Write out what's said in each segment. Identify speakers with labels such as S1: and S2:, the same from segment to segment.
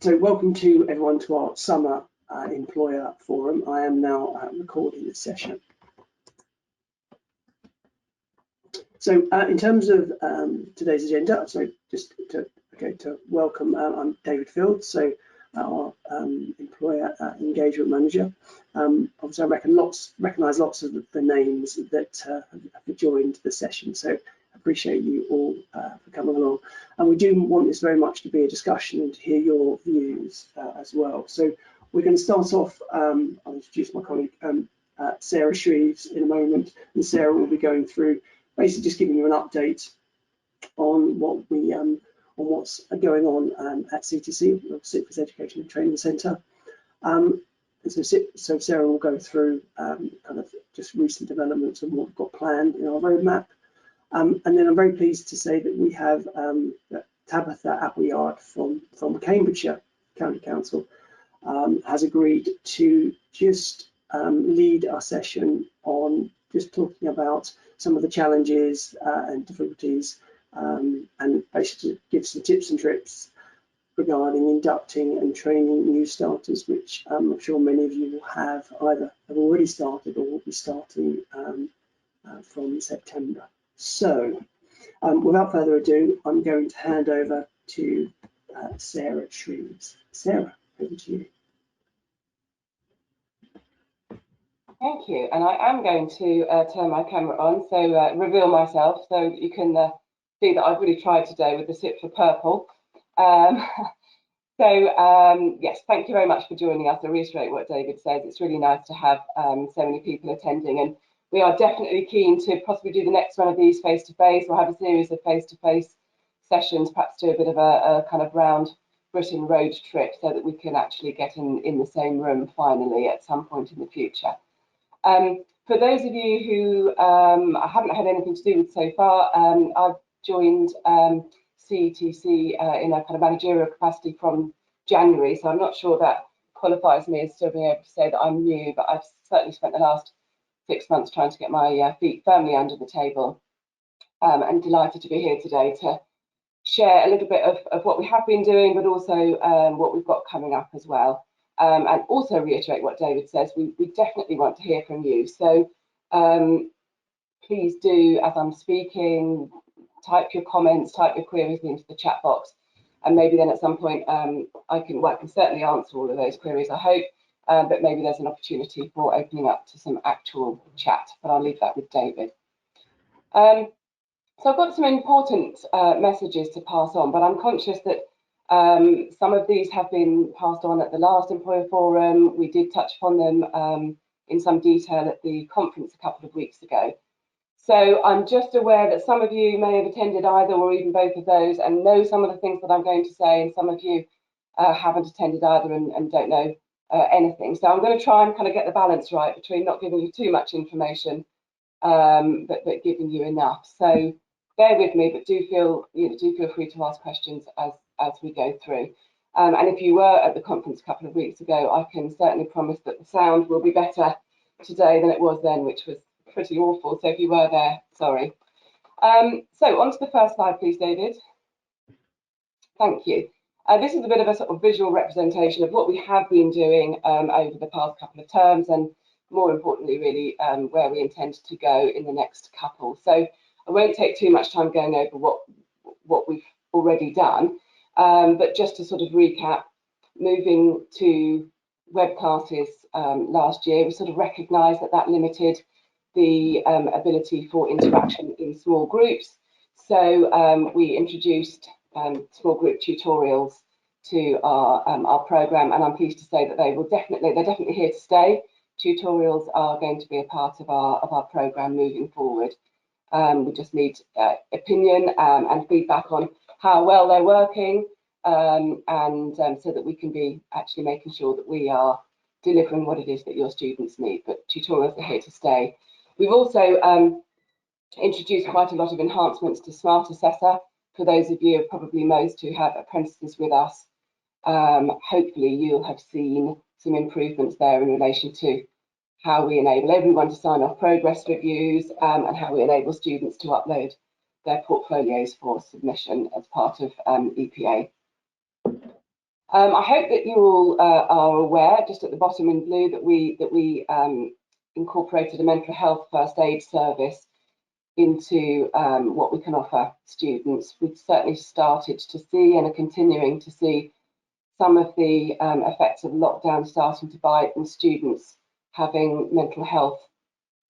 S1: So welcome to everyone to our summer employer forum. I am now recording this session. So in terms of today's agenda, so just to welcome, I'm David Field, so our employer engagement manager. Obviously, I recognise lots of the names that have joined the session, so I appreciate you all for coming along. And we do want this very much to be a discussion and to hear your views as well. So we're going to start off, I'll introduce my colleague Sarah Shreeves in a moment, and Sarah will be going through basically just giving you an update on what we on what's going on at CTC, CIPFA's Education and Training Centre. And so Sarah will go through kind of just recent developments and what we've got planned in our roadmap. And then I'm very pleased to say that we have Tabitha Appleyard from Cambridgeshire County Council has agreed to just lead our session on just talking about some of the challenges and difficulties and basically give some tips and tricks regarding inducting and training new starters, which I'm sure many of you will have either have already started or will be starting from September. So without further ado, I'm going to hand over to Sarah Shreeves. Sarah, over to you.
S2: Thank you, and I am going to turn my camera on, so reveal myself so that you can see that I've really tried today with the CIPFA purple. Yes, thank you very much for joining us. I reiterate what David says, it's really nice to have so many people attending, and we are definitely keen to possibly do the next one of these face-to-face. We'll have a series of face-to-face sessions, perhaps do a bit of a kind of round Britain road trip so that we can actually get in the same room finally at some point in the future. For those of you who I haven't had anything to do with so far, I've joined CTC in a kind of managerial capacity from January, so I'm not sure that qualifies me as still being able to say that I'm new, but I've certainly spent the last 6 months trying to get my feet firmly under the table, and delighted to be here today to share a little bit of what we have been doing, but also what we've got coming up as well. And also reiterate what David says, we definitely want to hear from you. So please do, as I'm speaking, type your comments, type your queries into the chat box, and maybe then at some point I can certainly answer all of those queries, I hope, but maybe there's an opportunity for opening up to some actual chat, but I'll leave that with David. So I've got some important messages to pass on, but I'm conscious that some of these have been passed on at the last Employer Forum. We did touch upon them in some detail at the conference a couple of weeks ago. So I'm just aware that some of you may have attended either or even both of those and know some of the things that I'm going to say, and some of you haven't attended either and don't know anything. So I'm going to try and kind of get the balance right between not giving you too much information, but giving you enough. So bear with me, but do feel free to ask questions as we go through. And if you were at the conference a couple of weeks ago, I can certainly promise that the sound will be better today than it was then, which was pretty awful. So if you were there, sorry. So on to the first slide, please, David. Thank you. This is a bit of a sort of visual representation of what we have been doing over the past couple of terms, and more importantly, really, where we intend to go in the next couple. So I won't take too much time going over what we've already done. But just to sort of recap, moving to web classes last year, we sort of recognised that limited the ability for interaction in small groups. So we introduced small group tutorials to our programme, and I'm pleased to say that they're definitely here to stay. Tutorials are going to be a part of our programme moving forward. We just need opinion and feedback on how well they're working, and so that we can be actually making sure that we are delivering what it is that your students need. But tutorials are here to stay. We've also introduced quite a lot of enhancements to Smart Assessor. For those of you, probably most who have apprentices with us, hopefully you'll have seen some improvements there in relation to how we enable everyone to sign off progress reviews, and how we enable students to upload their portfolios for submission as part of EPA. I hope that you all are aware, just at the bottom in blue, that we incorporated a mental health first aid service into what we can offer students. We've certainly started to see and are continuing to see some of the effects of lockdown starting to bite, and students having mental health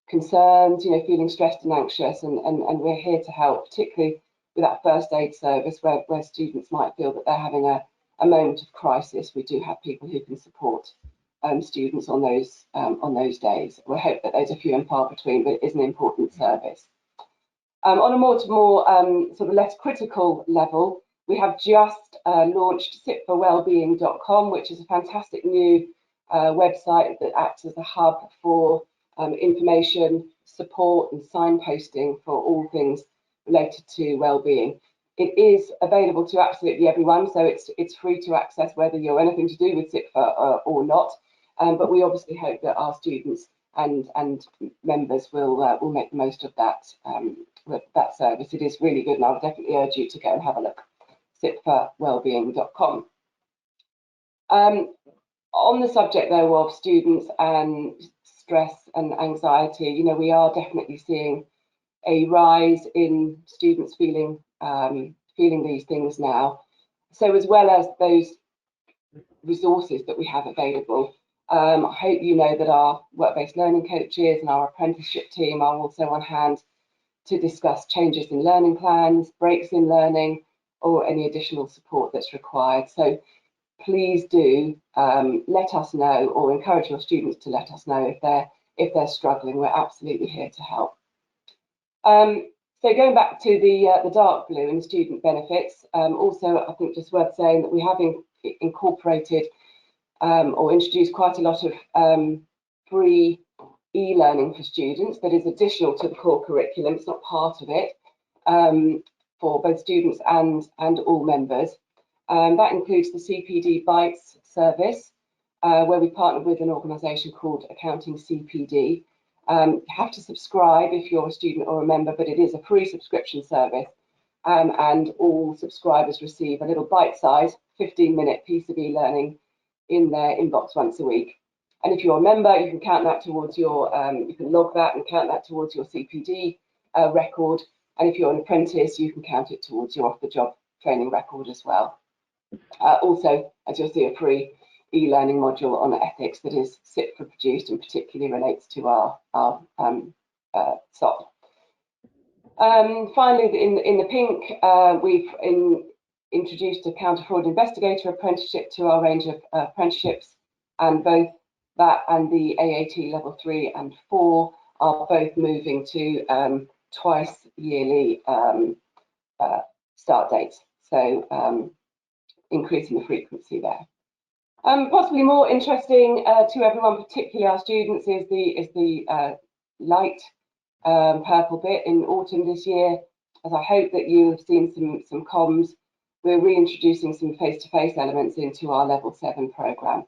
S2: concerns, feeling stressed and anxious, and we're here to help, particularly with that first aid service where students might feel that they're having a moment of crisis. We do have people who can support students on those days. We hope that there's a few and far between, but it is an important service. On a more sort of less critical level, we have just launched CIPFAwellbeing.com, which is a fantastic new website that acts as a hub for information, support and signposting for all things related to wellbeing. It is available to absolutely everyone, so it's free to access whether you're anything to do with CIPFA or not. But we obviously hope that our students and members will make the most of that service. It is really good, and I would definitely urge you to go and have a look. CIPFAwellbeing.com. On the subject though of students and stress and anxiety, we are definitely seeing a rise in students feeling these things now. So as well as those resources that we have available, I hope you know that our work-based learning coaches and our apprenticeship team are also on hand to discuss changes in learning plans, breaks in learning, or any additional support that's required. So please do let us know, or encourage your students to let us know if they're struggling. We're absolutely here to help. So going back to the dark blue and student benefits, also I think just worth saying that we have incorporated or introduced quite a lot of free e-learning for students that is additional to the core curriculum. It's not part of it, for both students and all members. That includes the CPD Bites service, where we partnered with an organisation called Accounting CPD. You have to subscribe if you're a student or a member, but it is a free subscription service, and all subscribers receive a little bite-sized 15-minute piece of e-learning in their inbox once a week. And if you're a member, you can count that towards your, you can log that and count that towards your CPD record. And if you're an apprentice, you can count it towards your off-the-job training record as well. Also, as you'll see, a free e-learning module on ethics that is CIPFA produced and particularly relates to our SOP. Finally, in the pink, we've introduced a counter-fraud investigator apprenticeship to our range of apprenticeships, and both that and the AAT level 3 and 4 are both moving to twice yearly start dates. So increasing the frequency there. Possibly more interesting to everyone, particularly our students, is the light purple bit in autumn this year. As I hope that you have seen some comms, we're reintroducing some face-to-face elements into our level 7 programme.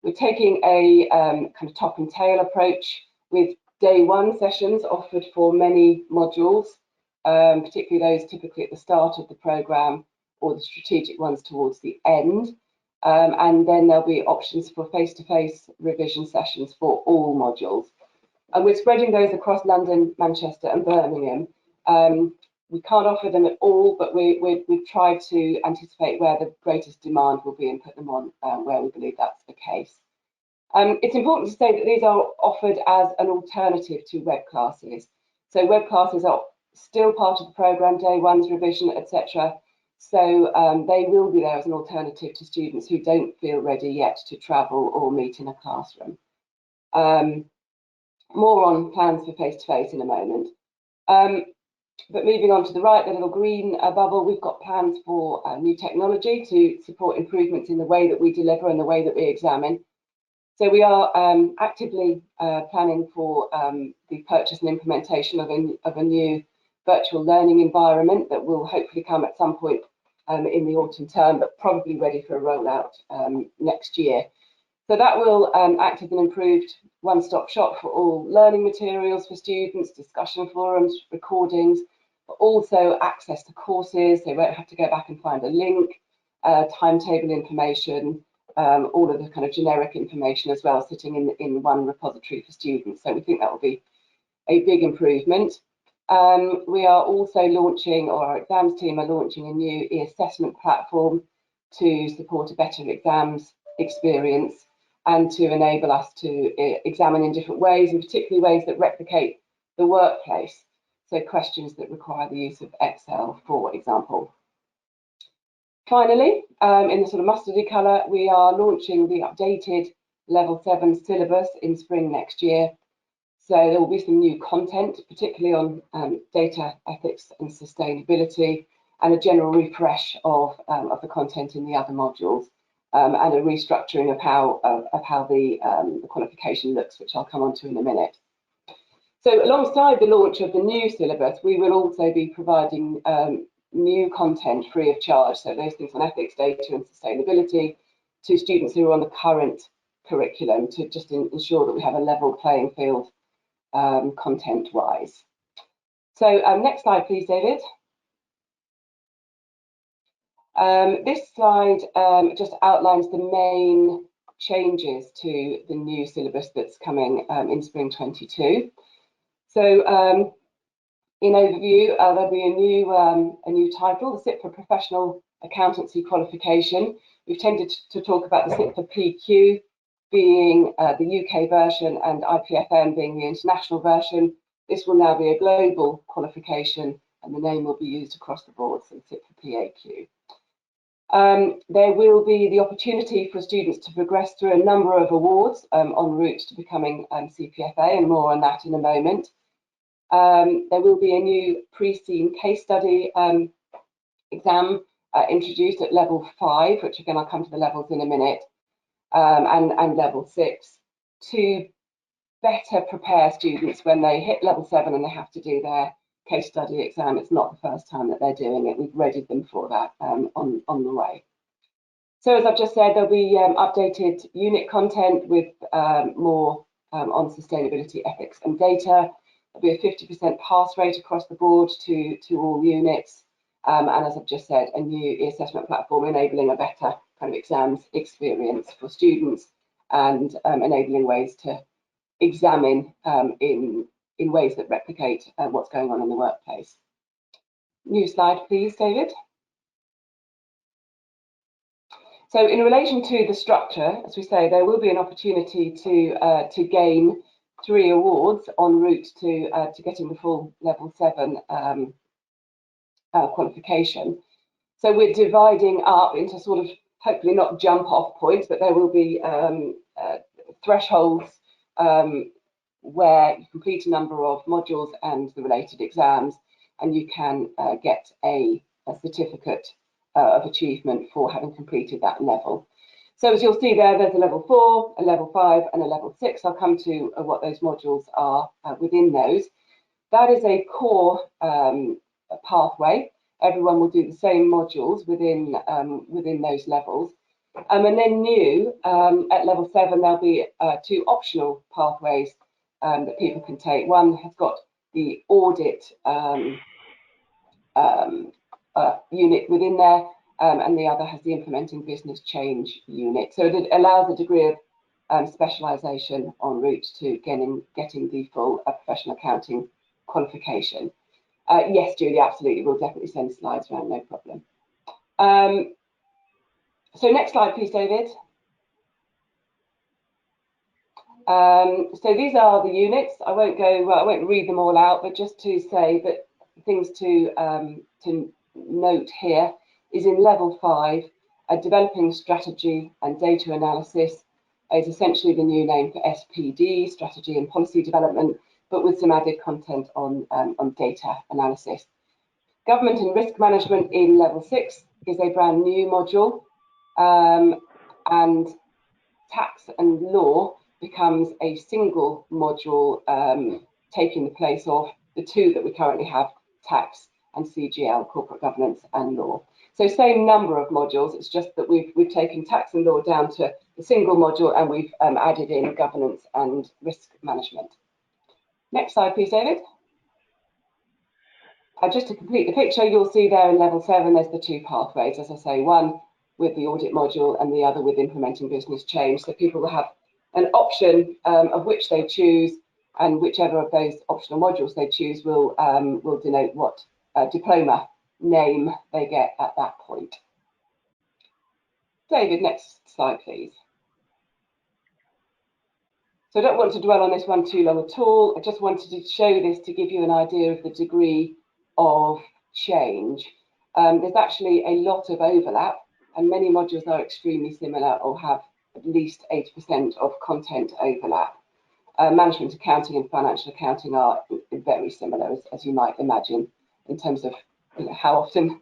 S2: We're taking a kind of top and tail approach with day 1 sessions offered for many modules, particularly those typically at the start of the programme or the strategic ones towards the end. And then there'll be options for face-to-face revision sessions for all modules. And we're spreading those across London, Manchester and Birmingham. We can't offer them at all, but we've tried to anticipate where the greatest demand will be and put them on where we believe that's the case. It's important to say that these are offered as an alternative to web classes. So web classes are still part of the programme, day 1's revision, etc. So they will be there as an alternative to students who don't feel ready yet to travel or meet in a classroom. More on plans for face-to-face in a moment. But moving on to the right, the little green bubble, we've got plans for new technology to support improvements in the way that we deliver and the way that we examine. So we are actively planning for the purchase and implementation of a new virtual learning environment that will hopefully come at some point in the autumn term, but probably ready for a rollout next year. So that will act as an improved one-stop shop for all learning materials for students, discussion forums, recordings, but also access to courses. They won't have to go back and find a link. timetable information, all of the kind of generic information as well, sitting in one repository for students. So we think that will be a big improvement. We are also launching, or our exams team are launching, a new e-assessment platform to support a better exams experience and to enable us to examine in different ways, and particularly ways that replicate the workplace. So questions that require the use of Excel, for example. Finally, in the sort of mustardy colour, we are launching the updated Level 7 syllabus in spring next year. So there will be some new content, particularly on data ethics and sustainability, and a general refresh of the content in the other modules, and a restructuring of how the qualification looks, which I'll come on to in a minute. So alongside the launch of the new syllabus, we will also be providing new content free of charge. So those things on ethics, data and sustainability to students who are on the current curriculum, to just ensure that we have a level playing field content-wise. So next slide, please, David. This slide just outlines the main changes to the new syllabus that's coming in spring 22. So in overview, there'll be a new title, the CIPFA Professional Accountancy Qualification. We've tended to talk about the CIPFA PQ being the UK version and IPFM being the international version. This will now be a global qualification, and the name will be used across the board, so CIPFA PAQ. There will be the opportunity for students to progress through a number of awards en route to becoming CPFA, and more on that in a moment. There will be a new pre-seen case study exam introduced at level 5, which again I'll come to the levels in a minute, and level 6, to better prepare students when they hit level 7 and they have to do their case study exam. It's not the first time that they're doing it. We've readied them for that on the way. So as I've just said, there'll be updated unit content with more on sustainability, ethics and data. There'll be a 50% pass rate across the board to all units. And as I've just said, a new e-assessment platform enabling a better kind of exams experience for students, and enabling ways to examine in ways that replicate what's going on in the workplace. New slide, please, David. So in relation to the structure, as we say, there will be an opportunity to gain 3 awards en route to getting the full level 7 qualification. So we're dividing up into sort of, hopefully not jump off points, but there will be thresholds where you complete a number of modules and the related exams, and you can get a certificate of achievement for having completed that level. So as you'll see there's a level 4, a level 5 and a level 6. I'll come to what those modules are within those. That is a core pathway. Everyone will do the same modules within those levels. And then new, at level 7, there'll be 2 optional pathways that people can take. One has got the audit unit within there, and the other has the implementing business change unit. So it allows a degree of specialisation en route to getting the full professional accounting qualification. Yes, Julie, absolutely. We'll definitely send slides around, no problem. So next slide, please, David. So these are the units. I won't read them all out, but just to say that things to note here is in level 5, developing strategy and data analysis is essentially the new name for SPD, strategy and policy development, but with some added content on data analysis. Government and risk management in level 6 is a brand new module, and tax and law becomes a single module, taking the place of the 2 that we currently have, tax and CGL, corporate governance and law. So same number of modules, it's just that we've taken tax and law down to the single module, and we've added in governance and risk management. Next slide, please, David. Just to complete the picture, you'll see there in level 7, there's the 2 pathways, as I say, one with the audit module and the other with implementing business change. So people will have an option of which they choose, and whichever of those optional modules they choose will denote what diploma name they get at that point. David, next slide, please. So I don't want to dwell on this one too long at all. I just wanted to show this to give you an idea of the degree of change. There's actually a lot of overlap, and many modules are extremely similar or have at least 80% of content overlap. Management accounting and financial accounting are very similar, as you might imagine, in terms of how often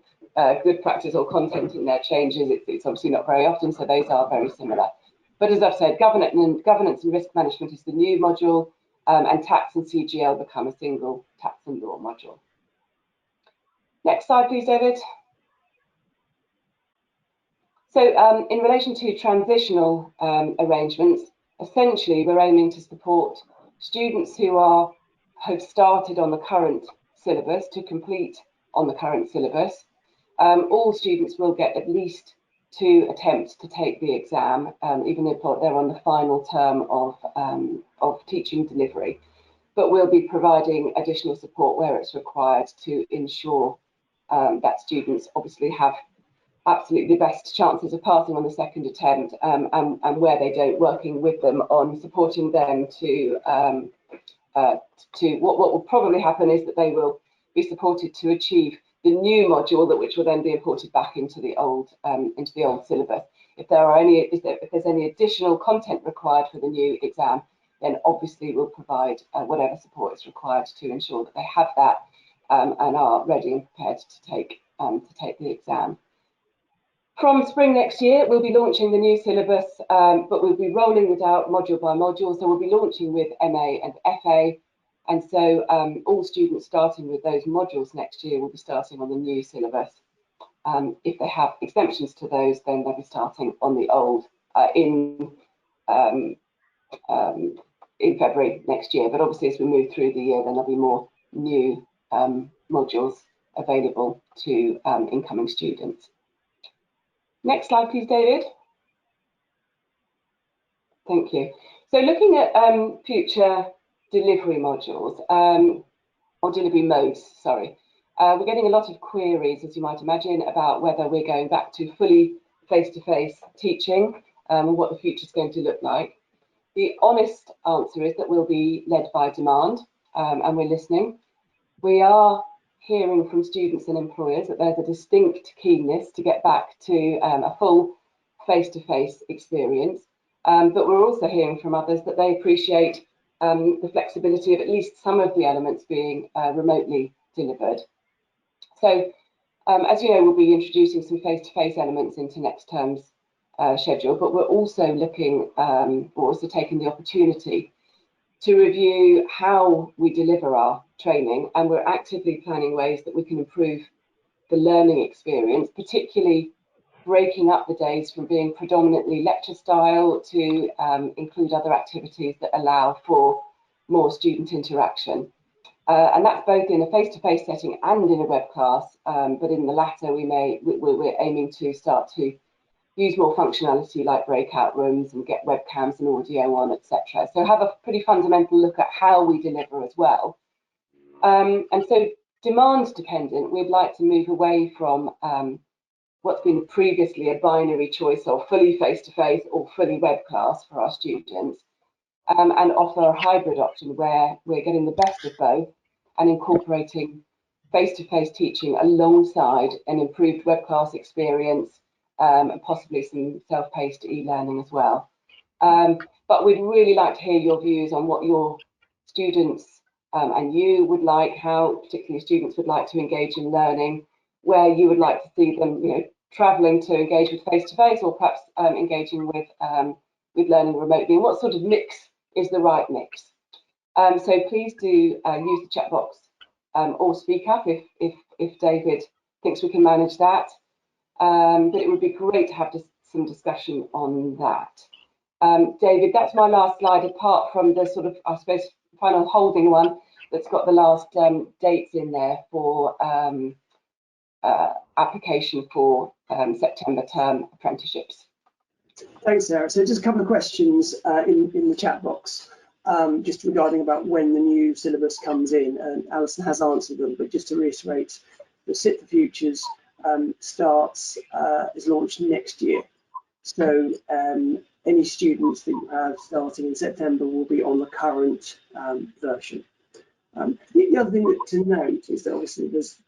S2: good practice or content in there changes. It's obviously not very often, so those are very similar. But as I've said, governance and risk management is the new module, and tax and CGL become a single tax and law module. Next slide, please, David. So in relation to transitional arrangements, essentially we're aiming to support students who have started on the current syllabus to complete on the current syllabus. All students will get at least 2 attempts to take the exam, even if they're on the final term of teaching delivery. But we'll be providing additional support where it's required to ensure that students obviously have absolutely the best chances of passing on the second attempt, and where they don't, working with them on supporting them to what will probably happen is that they will be supported to achieve the new module, which will then be imported back into the old syllabus. If there's any additional content required for the new exam, then obviously we'll provide whatever support is required to ensure that they have that and are ready and prepared to take the exam. From spring next year, we'll be launching the new syllabus, but we'll be rolling it out module by module. So we'll be launching with MA and FA. And so all students starting with those modules next year will be starting on the new syllabus. If they have exemptions to those, then they'll be starting on the old in February next year. But obviously, as we move through the year, then there'll be more new modules available to incoming students. Next slide, please, David. Thank you. So looking at future delivery modules, or delivery modes, sorry. We're getting a lot of queries, as you might imagine, about whether we're going back to fully face-to-face teaching and what the future is going to look like. The honest answer is that we'll be led by demand, and we're listening. We are hearing from students and employers that there's a distinct keenness to get back to a full face-to-face experience, but we're also hearing from others that they appreciate the flexibility of at least some of the elements being remotely delivered. So, as you know, we'll be introducing some face-to-face elements into next term's schedule, but we're also looking, we're also taking the opportunity to review how we deliver our training, and we're actively planning ways that we can improve the learning experience, particularly breaking up the days from being predominantly lecture style to include other activities that allow for more student interaction. And that's both in a face-to-face setting and in a web class, but in the latter we're aiming to start to use more functionality like breakout rooms and get webcams and audio on, etc. So have a pretty fundamental look at how we deliver as well. And so demand dependent, we'd like to move away from what's been previously a binary choice of fully face-to-face or fully web class for our students, and offer a hybrid option where we're getting the best of both and incorporating face-to-face teaching alongside an improved web class experience, and possibly some self-paced e-learning as well. But we'd really like to hear your views on what your students and you would like, how particularly students would like to engage in learning, where you would like to see them, travelling to engage with face-to-face or perhaps engaging with learning remotely, and what sort of mix is the right mix. So please do use the chat box or speak up if David thinks we can manage that. But it would be great to have some discussion on that. David, that's my last slide, apart from the sort of, I suppose, final holding one that's got the last dates in there for application for September term apprenticeships.
S1: Thanks, Sarah. So just a couple of questions in the chat box, just regarding about when the new syllabus comes in, and Alison has answered them, but just to reiterate, the CIPFA Futures is launched next year. So any students that you have starting in September will be on the current version. The other thing to note is that obviously there's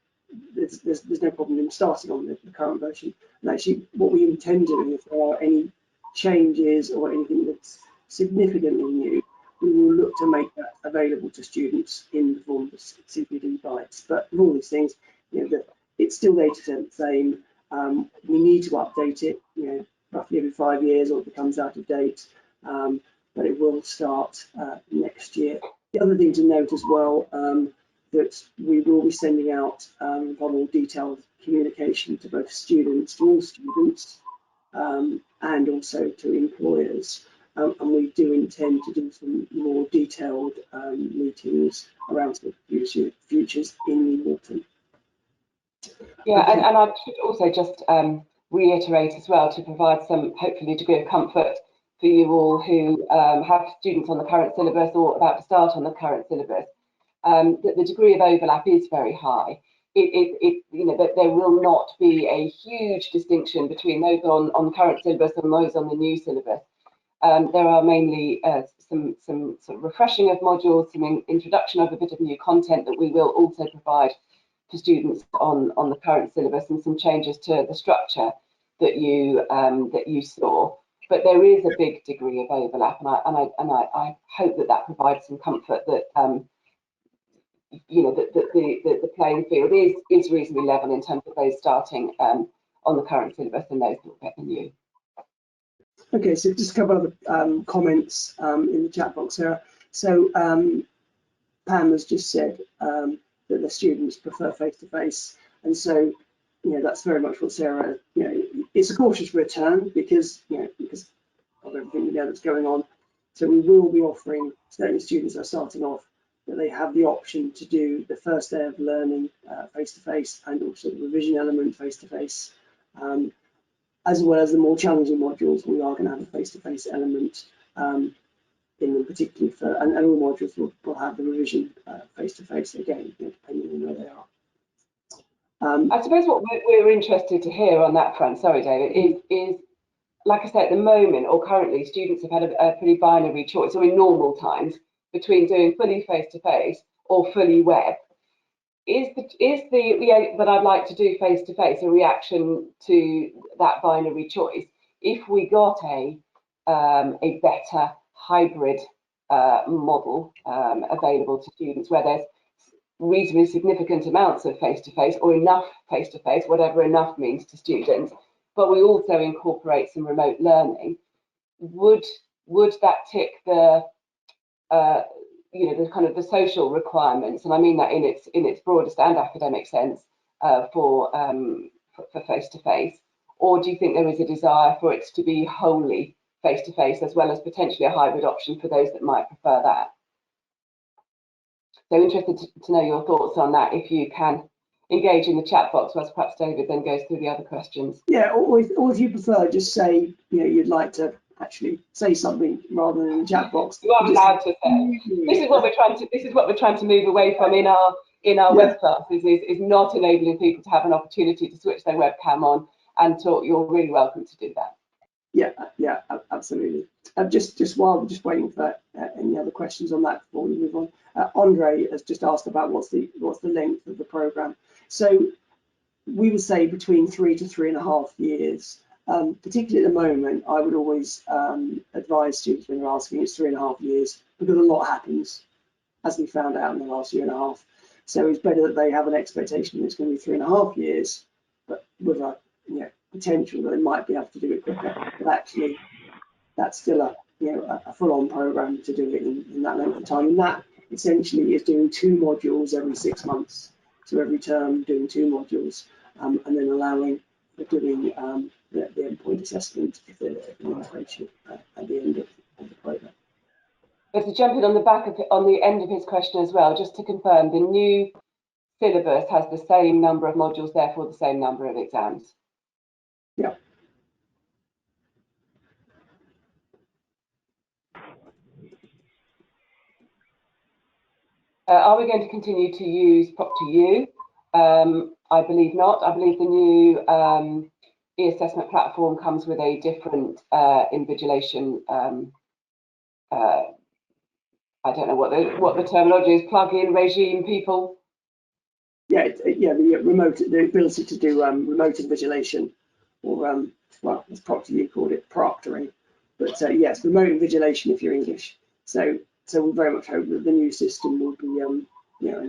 S1: no problem in starting on the current version. And actually, what we intend doing, if there are any changes or anything that's significantly new, we will look to make that available to students in the form of CPD bites. But with all these things, it's still 80% the same. We need to update it, roughly every 5 years, or it becomes out of date. But it will start next year. The other thing to note as well, that we will be sending out more detailed communication to both students, to all students, and also to employers. And we do intend to do some more detailed meetings around futures in the autumn.
S2: Yeah, okay. and I should also just reiterate as well, to provide some, hopefully, degree of comfort for you all who have students on the current syllabus or about to start on the current syllabus, that the degree of overlap is very high. That there will not be a huge distinction between those on the current syllabus and those on the new syllabus. There are mainly some sort of refreshing of modules, some introduction of a bit of new content that we will also provide to students on the current syllabus, and some changes to the structure that you saw. But there is a big degree of overlap, and I hope that provides some comfort that that the playing field is reasonably level in terms of those starting on the current syllabus and those that will get the new.
S1: Okay, so just a couple of comments in the chat box here. So Pam has just said that the students prefer face-to-face, and so that's very much what Sarah. It's a cautious return because because of everything that's going on. So we will be offering certain students that are starting off that they have the option to do the first day of learning face-to-face, and also the revision element face-to-face. As well as the more challenging modules, we are going to have a face-to-face element in them, particularly for, and all modules will have the revision face-to-face again, depending on where they are.
S2: I suppose what we're interested to hear on that front, sorry David, is like I said, at the moment or currently, students have had a pretty binary choice, or in normal times, between doing fully face-to-face or fully web. Is the but I'd like to do face-to-face a reaction to that binary choice? If we got a better hybrid model available to students, where there's reasonably significant amounts of face-to-face or enough face-to-face, whatever enough means to students, but we also incorporate some remote learning, would that tick the the kind of the social requirements, and I mean that in its broadest and academic sense, for face-to-face, or do you think there is a desire for it to be wholly face-to-face, as well as potentially a hybrid option for those that might prefer that? So interested to know your thoughts on that, if you can engage in the chat box, whilst perhaps David then goes through the other questions.
S1: Yeah, or if you prefer, just say you'd like to actually say something rather than in the chat box.
S2: You are allowed to say. This is what we're trying to move away from in our web classes, is not enabling people to have an opportunity to switch their webcam on and talk. You're really welcome to do that.
S1: Yeah, absolutely. Just while we're just waiting for any other questions on that before we move on, Andre has just asked about what's the length of the programme. So we would say between 3 to 3.5 years. Particularly at the moment, I would always advise students when they're asking, it's 3.5 years, because a lot happens, as we found out in the last year and a half. So it's better that they have an expectation that it's going to be 3.5 years, but with a potential that they might be able to do it quicker. But actually, that's still a full-on programme to do it in that length of time. And that essentially is doing 2 modules every 6 months. So every term doing 2 modules, and then allowing for doing the endpoint assessment if they're ratio at the end of the programme.
S2: But to jump in on the end of his question as well, just to confirm, the new syllabus has the same number of modules, therefore the same number of exams. Are we going to continue to use Prop2U? I believe not. I believe the new e-assessment platform comes with a different invigilation. I don't know what the terminology is. Plug-in regime, people.
S1: Yeah, the ability to do remote invigilation, or well, as Prop2U called it, proctoring. But yes, remote invigilation if you're English. So we very much hope that the new system will be an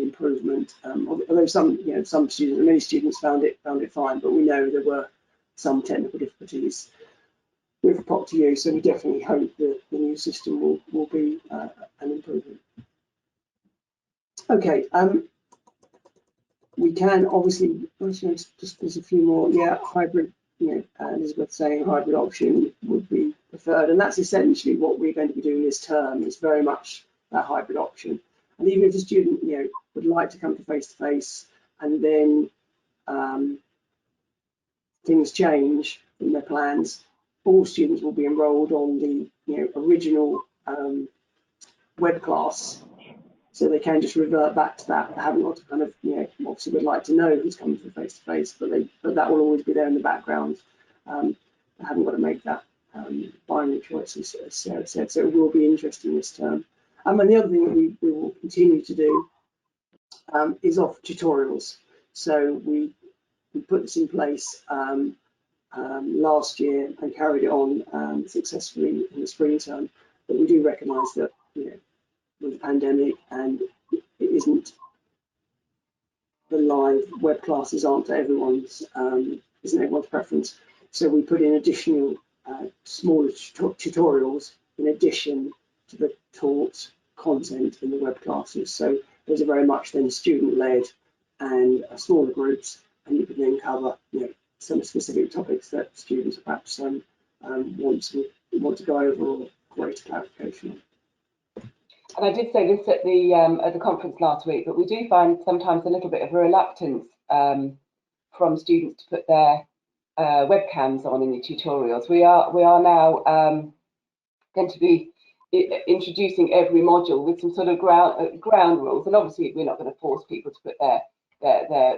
S1: improvement. Although some students, many students found it fine, but we know there were some technical difficulties with Prop2U. So we definitely hope that the new system will be an improvement. Okay. We can obviously, just there's a few more. Yeah, hybrid. Elizabeth saying hybrid option would be preferred, and that's essentially what we're going to be doing this term. Is very much that hybrid option. And even if a student, would like to come to face, and then things change in their plans, all students will be enrolled on the original web class. So they can just revert back to that. They haven't got to kind of, obviously would like to know who's coming to face, but that will always be there in the background. They haven't got to make that binary choice, as Sarah said. So it will be interesting this term. And the other thing that we will continue to do is offer tutorials. So we put this in place last year and carried it on successfully in the spring term. But we do recognise that, with the pandemic, and it isn't, the live web classes aren't everyone's, isn't everyone's preference. So we put in additional smaller tutorials in addition to the taught content in the web classes. So those are very much then student-led and smaller groups, and you can then cover some specific topics that students perhaps want to go over or greater clarification on.
S2: And I did say this at the conference last week, but we do find sometimes a little bit of a reluctance from students to put their webcams on in the tutorials. We are now going to be introducing every module with some sort of ground rules, and obviously we're not going to force people to put their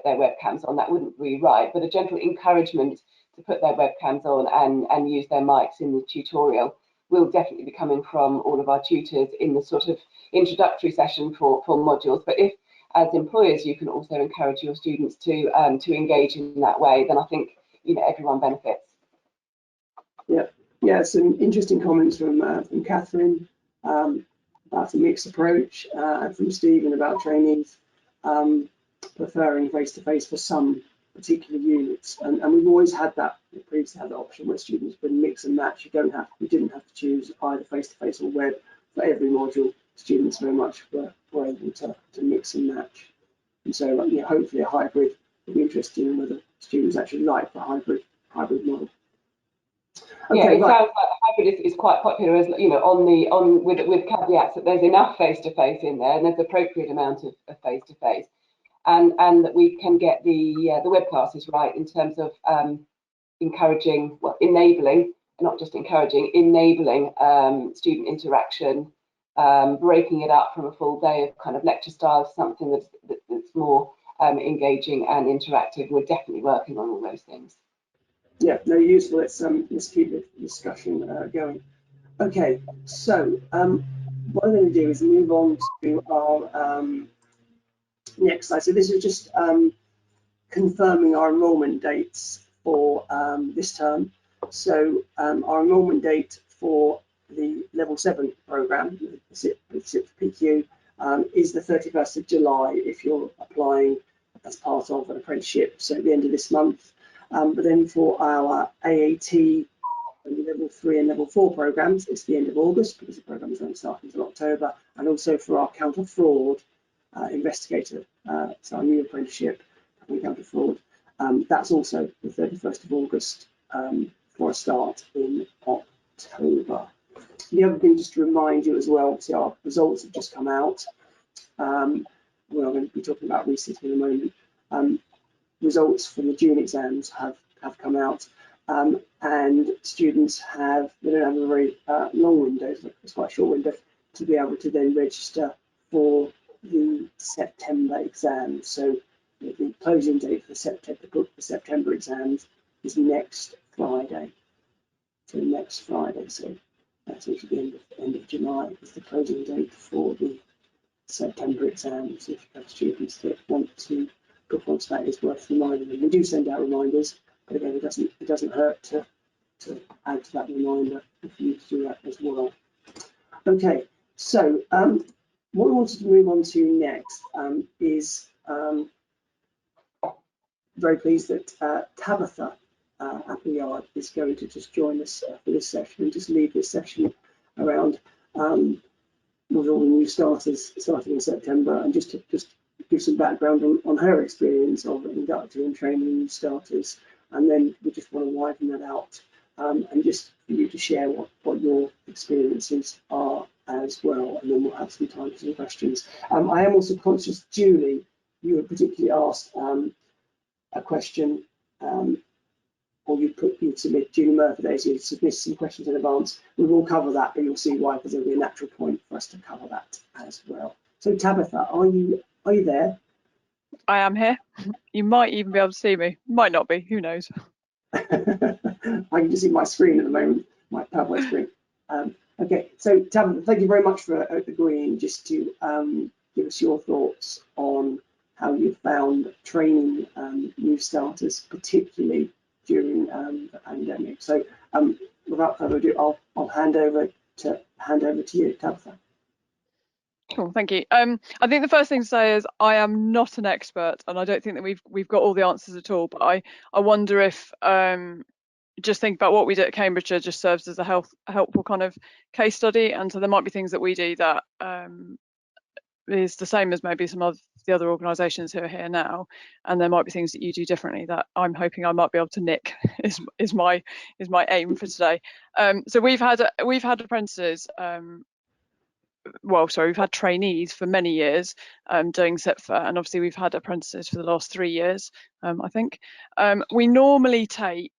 S2: webcams on. That wouldn't be right, but a gentle encouragement to put their webcams on and use their mics in the tutorial will definitely be coming from all of our tutors in the sort of introductory session for modules. But if, as employers, you can also encourage your students to engage in that way, then I think everyone benefits.
S1: Yeah, some interesting comments from Catherine about a mixed approach, and from Stephen about trainees preferring face-to-face for some particular units, and we've always had that. We previously had the option where students would mix and match. You didn't have to choose either face-to-face or web for every module. Students very much were able to mix and match, and so hopefully a hybrid will be interesting in whether students actually like the hybrid model. Okay,
S2: yeah, it
S1: right.
S2: sounds like hybrid is quite popular, as with caveats that there's enough face-to-face in there and there's appropriate amount of face-to-face. And that we can get the web classes right in terms of encouraging, enabling, not just encouraging, enabling student interaction, breaking it up from a full day of kind of lecture style to something that's more engaging and interactive. We're definitely working on all those things.
S1: Yeah, no, useful. Let's keep the discussion going. Okay, so what I'm going to do is move on to our next slide. So this is just confirming our enrolment dates for this term. So our enrolment date for the Level 7 programme, the CIPFA, is the 31st of July if you're applying as part of an apprenticeship, so at the end of this month. But then for our AAT, Level 3 and Level 4 programmes, it's the end of August because the programmes don't start until October, and also for our counter fraud investigator, so our new apprenticeship, counter fraud, that's also the 31st of August for a start in October. The other thing, just to remind you as well, see our results have just come out. We're going to be talking about resitting in a moment. Results from the June exams have come out, and students they don't have a very long window, it's quite a short window to be able to then register for the September exams. So the closing date for September exams is next Friday. So next Friday, so that's actually the end of July is the closing date for the September exams. If students that want to book onto that, it's worth reminding them. We do send out reminders, but again, it doesn't hurt to add to that reminder if you to do that as well. Okay, so what we wanted to move on to next is very pleased that Tabitha Appleyard is going to just join us for this session and just lead this session around with all the new starters starting in September, and just give some background on her experience of inducting and training new starters. And then we just want to widen that out and just for you to share what your experiences are as well, and then we'll have some time for some questions. I am also conscious, Julie, you were particularly asked a question, or you'd submit, Julie Murphy, you submitted some questions in advance. We will cover that, but you'll see why, because there'll be a natural point for us to cover that as well. So Tabitha, are you there?
S3: I am here. You might even be able to see me. Might not be, who knows?
S1: I can just see my screen at the moment, my PowerPoint screen. Okay, so Tabitha, thank you very much for agreeing just to give us your thoughts on how you found training new starters, particularly during the pandemic. So without further ado, I'll hand over to you, Tabitha.
S3: Cool, thank you. I think the first thing to say is I am not an expert, and I don't think that we've got all the answers at all. But I wonder if just think about what we do at Cambridgeshire just serves as a helpful kind of case study, and so there might be things that we do that is the same as maybe some of the other organisations who are here now, and there might be things that you do differently that I'm hoping I might be able to nick is my aim for today. So we've had apprentices. We've had trainees for many years doing CIPFA, and obviously we've had apprentices for the last 3 years, I think. We normally take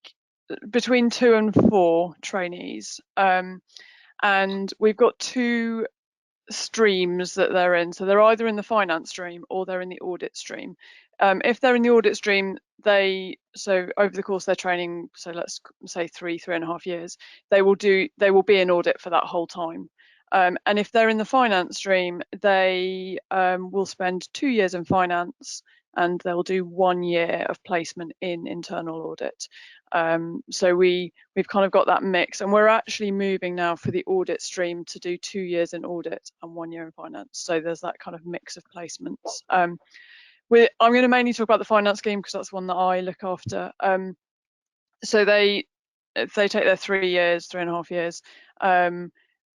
S3: between 2 and 4 trainees, and we've got 2 streams that they're in. So they're either in the finance stream or they're in the audit stream. If they're in the audit stream, so over the course of their training, so let's say 3.5 years, they will be in audit for that whole time. And if they're in the finance stream, they will spend 2 years in finance, and they'll do 1 year of placement in internal audit. So we've kind of got that mix, and we're actually moving now for the audit stream to do 2 years in audit and 1 year in finance. So there's that kind of mix of placements. I'm going to mainly talk about the finance scheme because that's one that I look after. So they take their 3.5 years.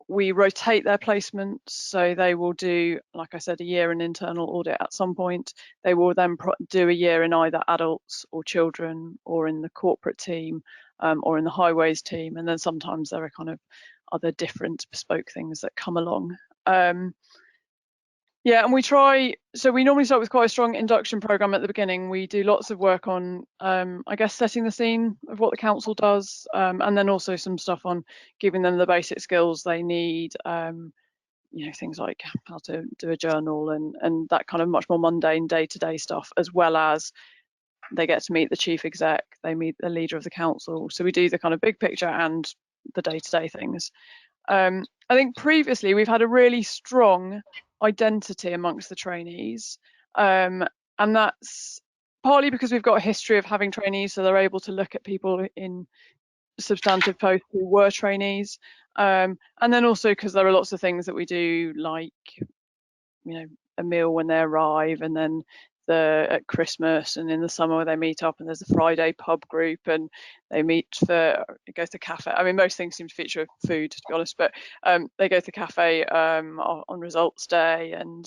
S3: We rotate their placements, so they will do, like I said, a year in internal audit at some point. They will then do a year in either adults or children, or in the corporate team, or in the highways team, and then sometimes there are kind of other different bespoke things that come along. Yeah, and we normally start with quite a strong induction programme at the beginning. We do lots of work on, I guess, setting the scene of what the council does, and then also some stuff on giving them the basic skills they need, things like how to do a journal and that kind of much more mundane day-to-day stuff, as well as they get to meet the chief exec, they meet the leader of the council. So we do the kind of big picture and the day-to-day things. I think previously we've had a really strong identity amongst the trainees, and that's partly because we've got a history of having trainees, so they're able to look at people in substantive posts who were trainees, and then also because there are lots of things that we do, like a meal when they arrive, and then at Christmas and in the summer they meet up, and there's a Friday pub group and they go to cafe. I mean, most things seem to feature food, to be honest, but they go to cafe on results day, and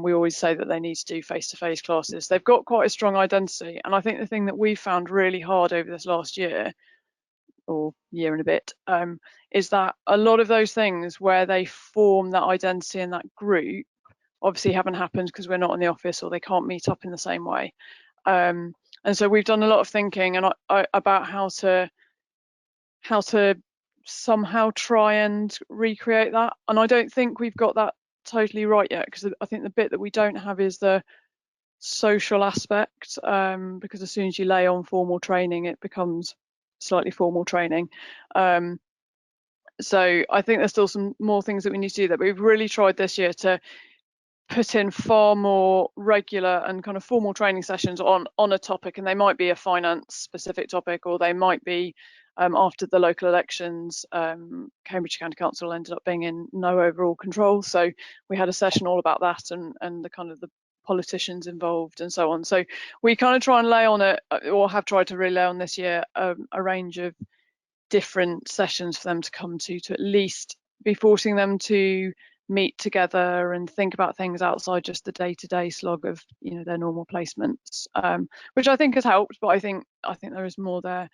S3: we always say that they need to do face-to-face classes. They've got quite a strong identity, and I think the thing that we found really hard over this last year, or year and a bit, is that a lot of those things where they form that identity in that group obviously haven't happened because we're not in the office, or they can't meet up in the same way. And so we've done a lot of thinking about how to somehow try and recreate that. And I don't think we've got that totally right yet, because I think the bit that we don't have is the social aspect, because as soon as you lay on formal training, it becomes slightly formal training. So I think there's still some more things that we need to do, that we've really tried this year to put in far more regular and kind of formal training sessions on a topic, and they might be a finance specific topic, or they might be after the local elections. Cambridgeshire County Council ended up being in no overall control, so we had a session all about that, and the kind of the politicians involved and so on. So we kind of try and lay on it, or have tried to really lay on this year, a range of different sessions for them to come to at least be forcing them to meet together and think about things outside just the day-to-day slog of, you know, their normal placements, which I think has helped. But I think there is more there,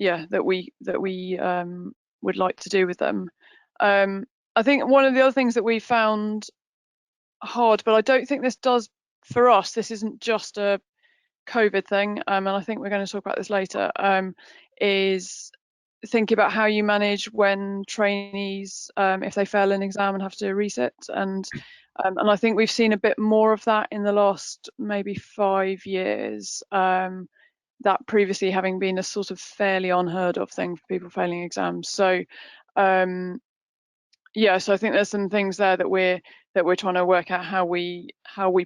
S3: yeah, that we would like to do with them. I think one of the other things that we found hard, but I don't think this does for us, this isn't just a COVID thing, and I think we're going to talk about this later, is think about how you manage when trainees, if they fail an exam and have to resit, and I think we've seen a bit more of that in the last maybe 5 years, that previously having been a sort of fairly unheard of thing for people failing exams. So yeah, so I think there's some things there that we're trying to work out how we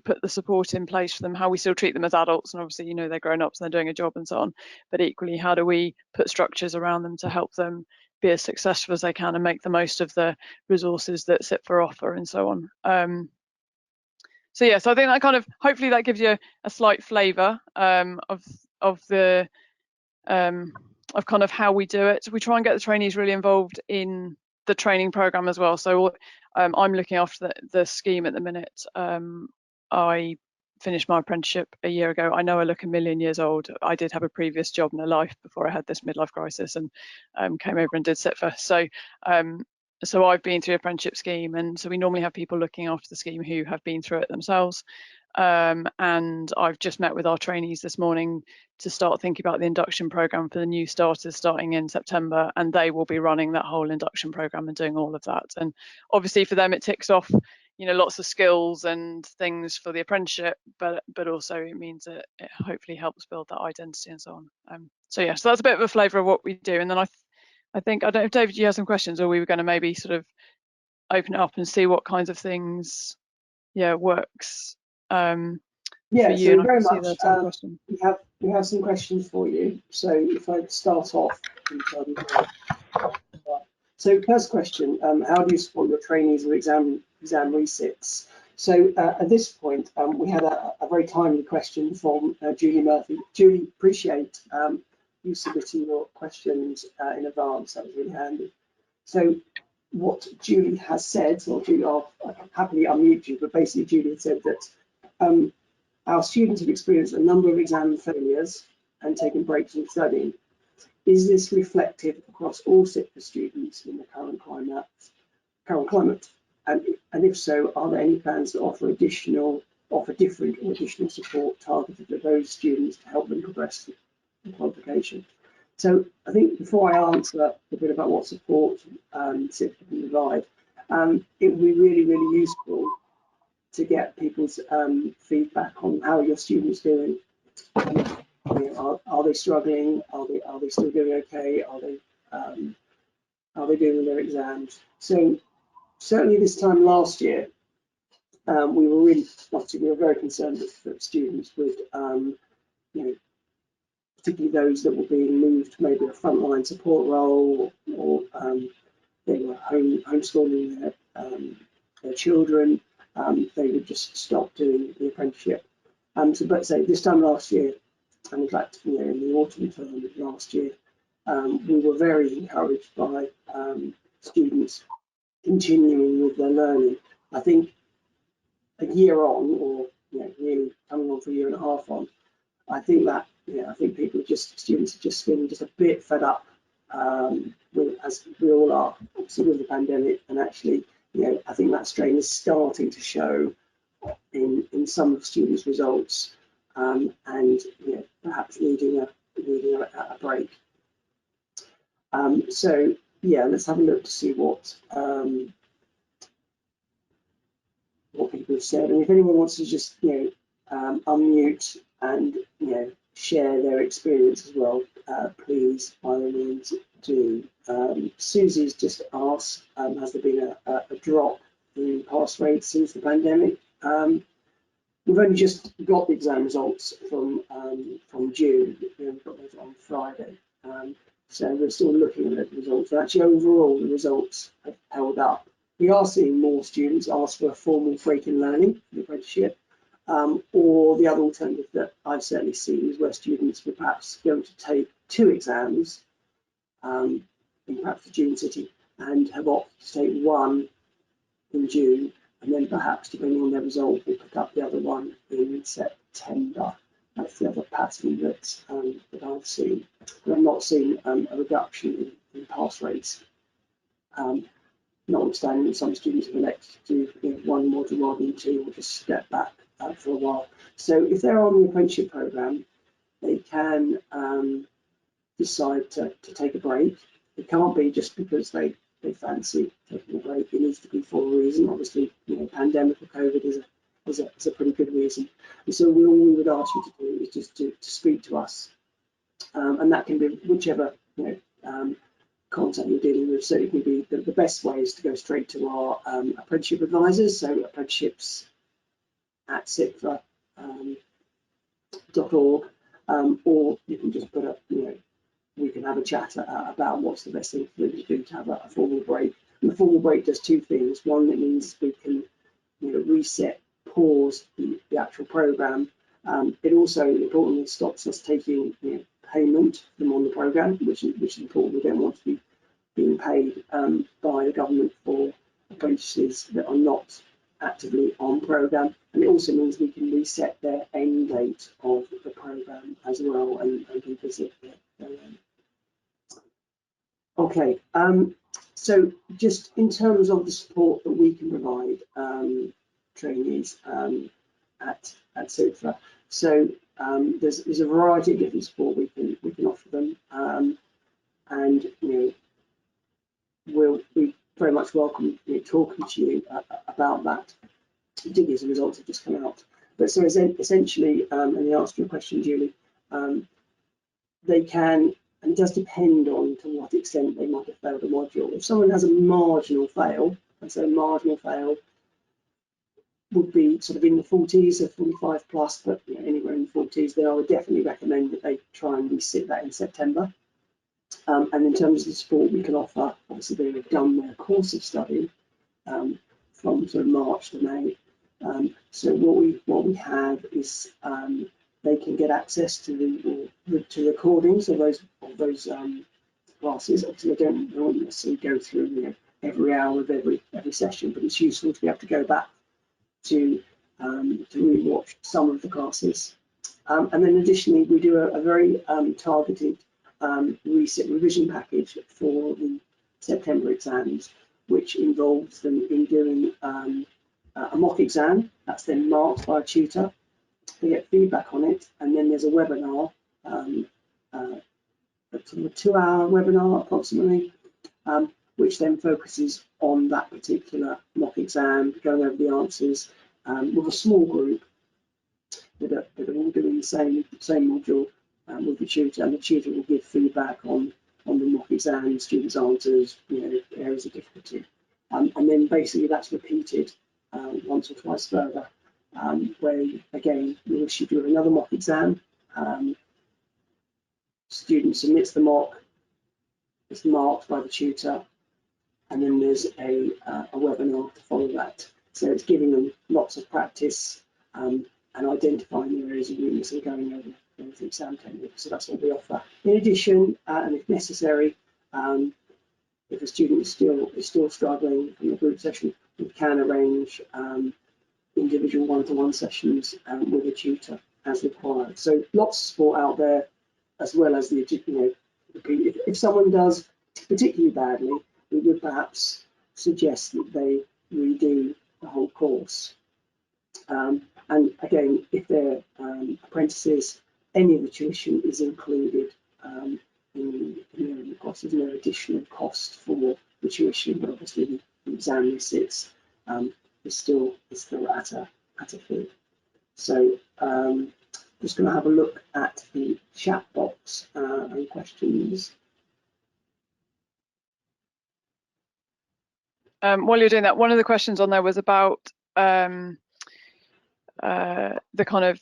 S3: put the support in place for them, how we still treat them as adults, and obviously, you know, they're grown ups and they're doing a job and so on, but equally, how do we put structures around them to help them be as successful as they can and make the most of the resources that sit for offer and so on. So yeah, so I think that kind of, hopefully that gives you a slight flavour of the of kind of how we do it. So we try and get the trainees really involved in the training programme as well. So I'm looking after the scheme at the minute. I finished my apprenticeship a year ago. I know I look a million years old. I did have a previous job in a life before I had this midlife crisis, and came over and did CIPFA. So I've been through apprenticeship scheme, and so we normally have people looking after the scheme who have been through it themselves. And I've just met with our trainees this morning to start thinking about the induction programme for the new starters starting in September, and they will be running that whole induction programme and doing all of that. And obviously for them it ticks off, you know, lots of skills and things for the apprenticeship, but also it means that it hopefully helps build that identity and so on. So yeah, so that's a bit of a flavour of what we do. And then I think, I don't know if David, you have some questions, or we were going to maybe sort of open it up and see what kinds of things, yeah, works
S1: Yeah,
S3: for you.
S1: so
S3: And
S1: very
S3: I can
S1: much.
S3: see some questions.
S1: We have some questions for you. So if I start off. So first question, how do you support your trainees with exam resits? So at this point, we had a very timely question from Julie Murphy. Julie, appreciate you submitting your questions in advance. That was really handy. So what Julie has said, or Julie, I'll happily unmute you, but basically Julie said that our students have experienced a number of exam failures and taken breaks from studying. Is this reflective across all CIPFA students in the current climate? And if so, are there any plans to offer different or additional support targeted at those students to help them progress in qualification? So I think before I answer a bit about what support CIPFA can provide, it would be really, really useful to get people's feedback on how your students doing. Are they struggling? Are they still doing okay? Are they doing their exams? So certainly this time last year, we were very concerned that students would, particularly those that were being moved to maybe a frontline support role, or they were homeschooling their children, they would just stop doing the apprenticeship. So, but say this time last year, and in fact, in the autumn term of last year, we were very encouraged by students continuing with their learning. I think a year on, or nearly coming on for a year and a half on, I think that students are just feeling just a bit fed up, as we all are, obviously with the pandemic, and actually, I think that strain is starting to show in some of students' results, and perhaps needing a break. So yeah, let's have a look to see what what people have said. And if anyone wants to just, unmute and, share their experience as well, please, by all means, do. Susie's just asked, has there been a drop in pass rates since the pandemic? We've only just got the exam results from June. We've got those on Friday. So we're still looking at the results. But actually, overall, the results have held up. We are seeing more students ask for a formal break in learning for the apprenticeship, or the other alternative that I've certainly seen is where students were perhaps going to take 2 exams in perhaps the June city and have opted to take 1 in June, and then perhaps, depending on their result, we'll pick up the other one in September. That's the other pattern that I've seen. But I've not seen a reduction in pass rates. Notwithstanding, some students have elected to do 1 module rather than 2, or just step back for a while. So if they're on the apprenticeship programme, they can decide to take a break. It can't be just because they fancy taking a break. It needs to be for a reason. Obviously, pandemic or COVID is a pretty good reason. And so all we would ask you to do is just to speak to us, and that can be whichever contact you're dealing with. So it can be the best way is to go straight to our apprenticeship advisors, so apprenticeships at CIPFA.org, or you can just put up, we can have a chat about what's the best thing for them to do to have a formal break. And the formal break does 2 things. One, it means we can reset, pause the actual programme. It also importantly stops us taking payment from on the programme, which is important. We don't want to be being paid by the government for apprentices that are not actively on programme. And it also means we can reset their end date of the programme as well and revisit their Okay, so just in terms of the support that we can provide trainees at CIPFA, so there's a variety of different support we can offer them, and we very much welcome talking to you about that, particularly as the results have just come out. But so essentially, and the answer to your question, Julie, they can, and it does depend on to what extent they might have failed a module. If someone has a marginal fail, and so a marginal fail would be sort of in the 40s, so 45 plus, but anywhere in the 40s, then I would definitely recommend that they try and resit that in September. And in terms of the support we can offer, obviously they have done their course of study from sort of March to May. So what we have is they can get access to the recordings of those classes. Obviously, they don't necessarily go through every hour of every session, but it's useful to be able to go back to rewatch some of the classes. And then additionally, we do a very targeted revision package for the September exams, which involves them in doing a mock exam. That's then marked by a tutor. They get feedback on it, and then there's a webinar, a sort of a 2-hour webinar approximately, which then focuses on that particular mock exam, going over the answers with a small group that are all doing the same module with the tutor, and the tutor will give feedback on the mock exam, students' answers, areas of difficulty, and then basically that's repeated once or twice further, where again we'll issue another mock exam. Student submits the mock, it's marked by the tutor, and then there's a webinar to follow that. So it's giving them lots of practice and identifying the areas of weakness and going over the exam technique. So that's what we offer. In addition, and if necessary, if a student is still struggling in the group session, we can arrange individual one-to-one sessions with a tutor as required. So lots of support out there, as well as if someone does particularly badly, we would perhaps suggest that they redo the whole course. And again, if they're apprentices, any of the tuition is included in the cost. There's no additional cost for the tuition, but obviously the exam resits is still at a fee. So just going to have a look at the chat box and questions.
S3: While you're doing that, one of the questions on there was about the kind of,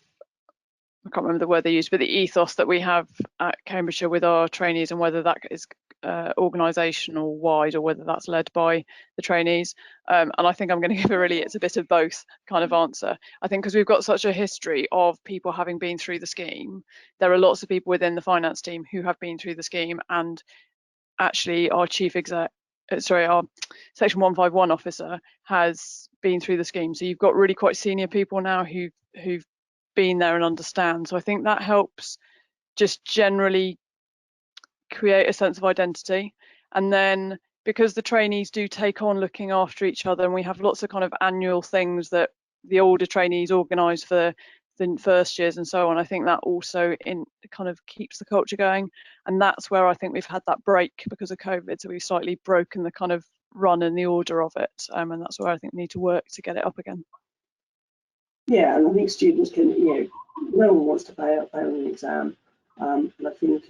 S3: I can't remember the word they used, but the ethos that we have at Cambridgeshire with our trainees, and whether that is organisational wide or whether that's led by the trainees. And I think I'm going to give it's a bit of both kind of answer. I think because we've got such a history of people having been through the scheme, there are lots of people within the finance team who have been through the scheme, and actually our our section 151 officer has been through the scheme. So you've got really quite senior people now who've been there and understand. So I think that helps just generally create a sense of identity. And then because the trainees do take on looking after each other, and we have lots of kind of annual things that the older trainees organise for the first years and so on, I think that also kind of keeps the culture going. And that's where I think we've had that break because of COVID. So we've slightly broken the kind of run and the order of it. And that's where I think we need to work to get it up again.
S1: Yeah, and I think students can, no one wants to fail an exam. And I think,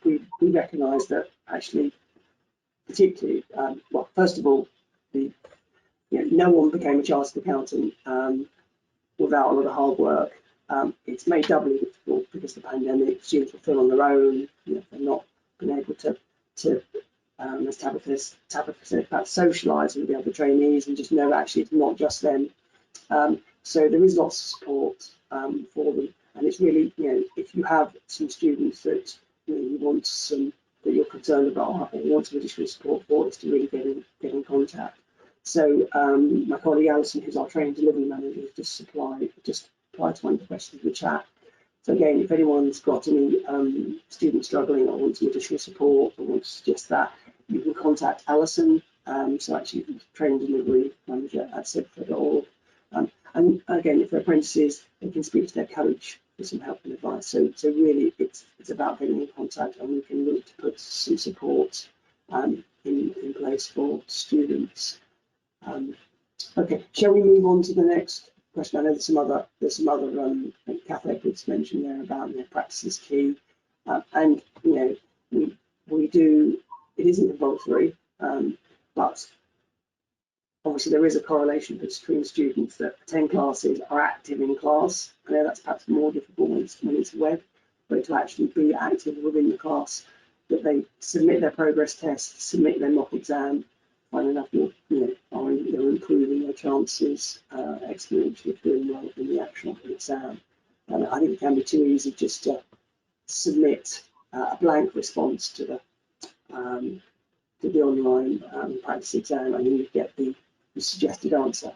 S1: we recognise that actually, particularly, well, first of all, no one became a chartered accountant without a lot of hard work. It's made doubly difficult because of the pandemic. Students were still on their own. They've not been able to as Tabitha said, about socialise with the other trainees and just know actually it's not just them. So there is lots of support for them, and it's really, if you have some students that you want that you're concerned about or want some additional support for, it's to really get in contact. So my colleague Alison, who's our training delivery manager, just applied to one of the questions in the chat. So again, if anyone's got any students struggling or want some additional support or want to suggest that, you can contact Alison. So actually, training delivery manager at CIPFA.org. And again, if they're apprentices, they can speak to their coach for some help and advice. So really, it's about getting in contact, and we can look to put some support in place for students. Okay, shall we move on to the next question? I know there's some other Kath Edwards mentioned there about practice is key, and we do. It isn't compulsory, but obviously there is a correlation between students that attend classes are active in class. I know that's perhaps more difficult when it's web, but to actually be active within the class, that they submit their progress tests, submit their mock exam, fine enough, are improving their chances exponentially of doing well in the actual exam. And I think it can be too easy just to submit a blank response to the online practice exam, and then you get the suggested answer.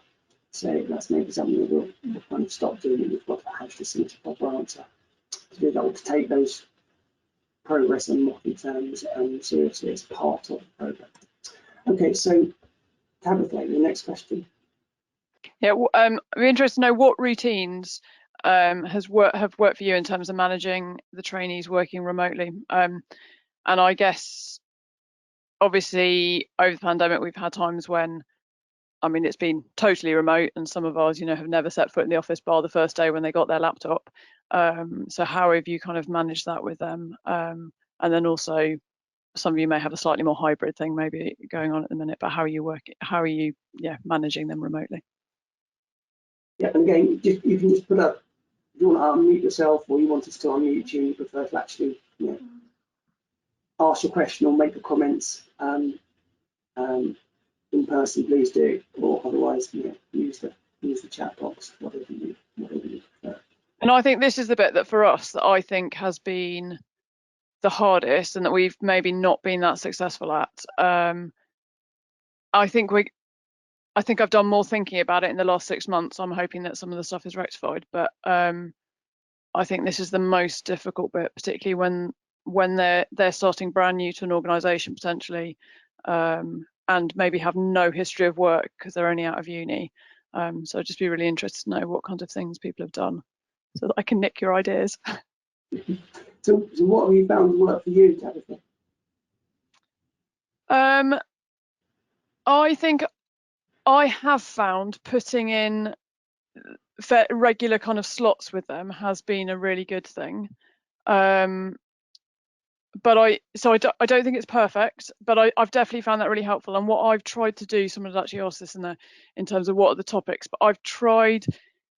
S1: So that's maybe something that we'll kind of stop doing, and we've got to actually submit a proper answer to do that, or to take those progress and mock exams seriously as part of the programme. Okay, so Tabitha, the next question.
S3: Yeah, I'm interested to know what routines have worked for you in terms of managing the trainees working remotely. And I guess, obviously, over the pandemic, we've had times when, it's been totally remote, and some of ours, have never set foot in the office bar the first day when they got their laptop. So how have you kind of managed that with them? And then also, some of you may have a slightly more hybrid thing maybe going on at the minute, but how are you managing them remotely?
S1: Yeah, and again, you can just put up, if you want to unmute yourself, or you want us to unmute you, prefer to actually ask your question or make your comments in person, please do, or otherwise use the chat box, whatever you prefer. And
S3: I think this is the bit that for us that I think has been the hardest, and that we've maybe not been that successful at. I think I've done more thinking about it in the last 6 months. I'm hoping that some of the stuff is rectified, but I think this is the most difficult bit, particularly when they're starting brand new to an organisation potentially, and maybe have no history of work because they're only out of uni. So I'd just be really interested to know what kind of things people have done, so that I can nick your ideas.
S1: So what have you found work for you, Tabitha?
S3: I think I have found putting in regular kind of slots with them has been a really good thing. But I don't think it's perfect, but I've definitely found that really helpful. And what I've tried to do, someone had actually asked this in there in terms of what are the topics, but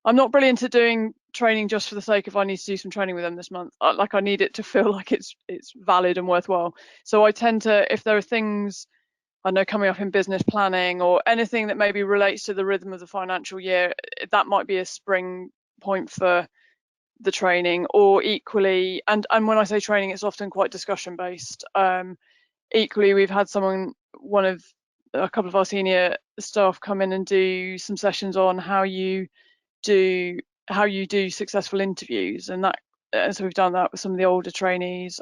S3: I'm not brilliant at doing training just for the sake of I need to do some training with them this month. Like I need it to feel like it's valid and worthwhile. So I tend to, if there are things I know coming up in business planning or anything that maybe relates to the rhythm of the financial year, that might be a spring point for the training. Or equally, and when I say training, it's often quite discussion based. Equally, we've had a couple of our senior staff come in and do some sessions on how you do successful interviews, and so we've done that with some of the older trainees.